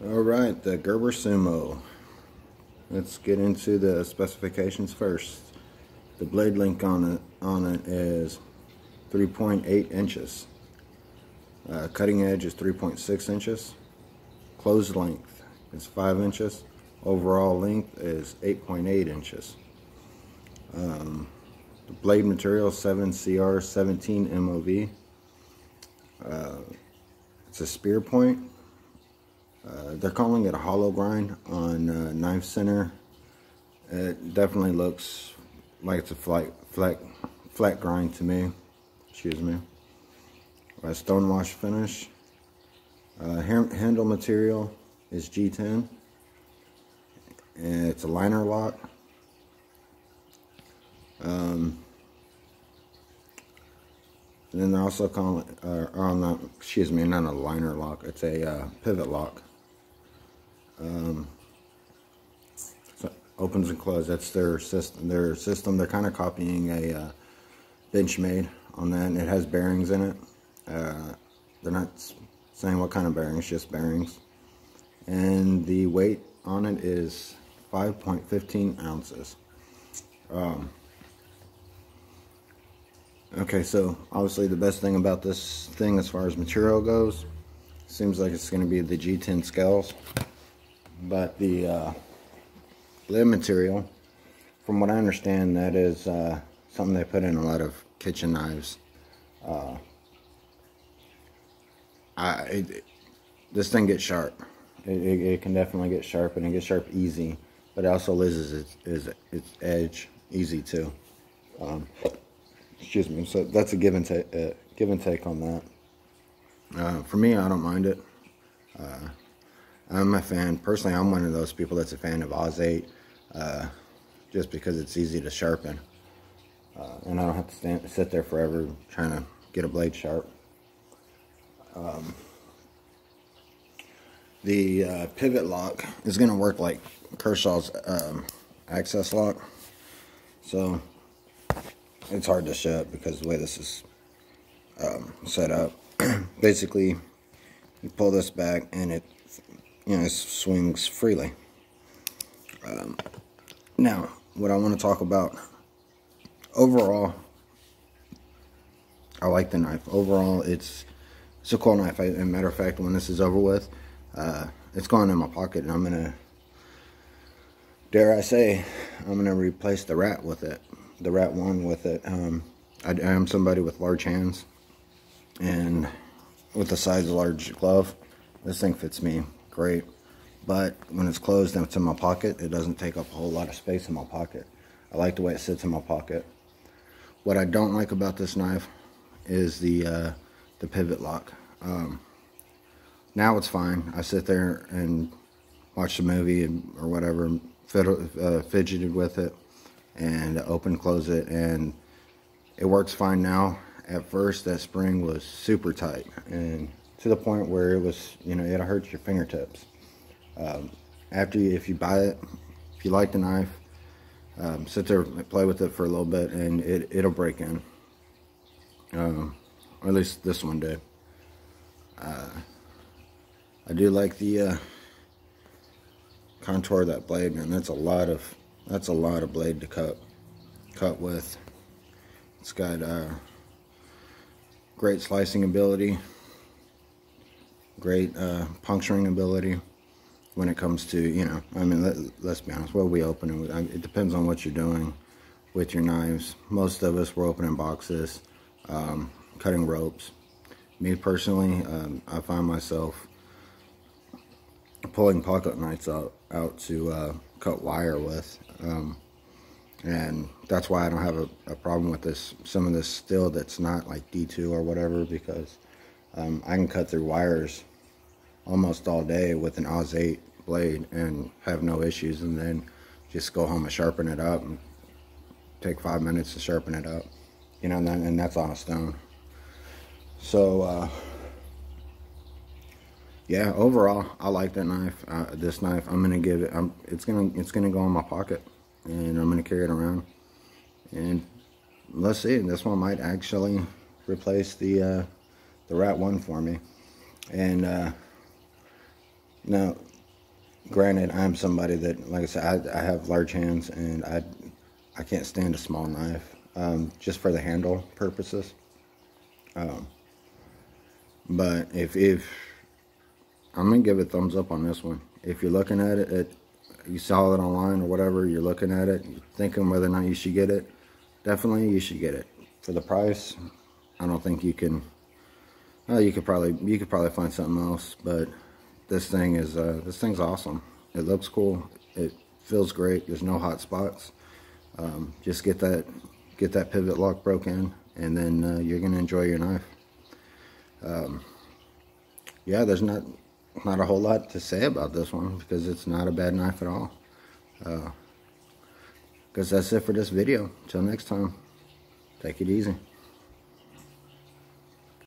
Alright, the Gerber Sumo. Let's get into the specifications first. The blade length on it is 3.8 inches. Cutting edge is 3.6 inches. Closed length is 5 inches. Overall length is 8.8 inches. The blade material is 7CR17 MOV. It's a spear point. They're calling it a hollow grind on Knife Center. It definitely looks like it's a flat grind to me. Excuse me. Stonewash finish. Handle material is G10. And it's a liner lock. And then they're also calling it, excuse me, not a liner lock. It's a pivot lock. So opens and closes. That's their system. They're kind of copying a Benchmade on that. And it has bearings in it. They're not saying what kind of bearings, just bearings. And the weight on it is 5.15 ounces. Okay, so obviously the best thing about this thing as far as material goes, seems like it's going to be the G10 scales. But the lid material, from what I understand, that is something they put in a lot of kitchen knives. This thing gets sharp. It can definitely get sharp, and it gets sharp easy. But it also loses its edge easy too. Excuse me. So that's a give and take on that. For me, I don't mind it. I'm a fan. Personally, I'm one of those people that's a fan of Oz 8, just because it's easy to sharpen, and I don't have to sit there forever trying to get a blade sharp. The pivot lock is going to work like Kershaw's access lock, so it's hard to shut because the way this is set up. Basically, you pull this back and it swings freely. Now, what I want to talk about, overall, I like the knife. Overall, it's a cool knife. As a matter of fact, when this is over with, it's going in my pocket, and I'm gonna, dare I say, I'm gonna replace the Rat with it, the Rat 1 with it. I am somebody with large hands, and with the size of a large glove, this thing fits me great. But when it's closed and it's in my pocket, it doesn't take up a whole lot of space in my pocket. I like the way it sits in my pocket. What I don't like about this knife is the pivot lock. Now it's fine. I sit there and watch the movie or whatever, fidgeted with it, and open, close it, and it works fine now. At first, that spring was super tight, and to the point where it was, it hurts your fingertips. If you buy it, if you like the knife, sit there, play with it for a little bit, and it'll break in. Or at least this one did. I do like the contour of that blade, and that's a lot of blade to cut with. It's got great slicing ability, great puncturing ability. When it comes to, let's be honest, what are we opening with? It depends on what you're doing with your knives. Most of us, we're opening boxes, cutting ropes. Me personally, I find myself pulling pocket knives out to cut wire with, and that's why I don't have a problem with some of this steel that's not like D2 or whatever, because I can cut through wires almost all day with an Oz 8 blade and have no issues, and then just go home and sharpen it up and take 5 minutes to sharpen it up, and that's on a stone. So yeah, overall, I like that knife. This knife, I'm gonna give it. It's gonna go in my pocket, and I'm gonna carry it around. And let's see, this one might actually replace the Rat 1 for me. And Now, granted, I'm somebody that, like I said, I have large hands, and I can't stand a small knife, just for the handle purposes. But if I'm gonna give it a thumbs up on this one. If you're looking at it, you saw it online or whatever, you're looking at it, you're thinking whether or not you should get it, definitely you should get it. For the price, I don't think you can. Well, you could probably find something else, but this thing's awesome. It looks cool. It feels great. There's no hot spots. Just get that pivot lock broken, and then you're gonna enjoy your knife. Yeah, there's not a whole lot to say about this one, because it's not a bad knife at all. Because that's it for this video. Till next time, take it easy.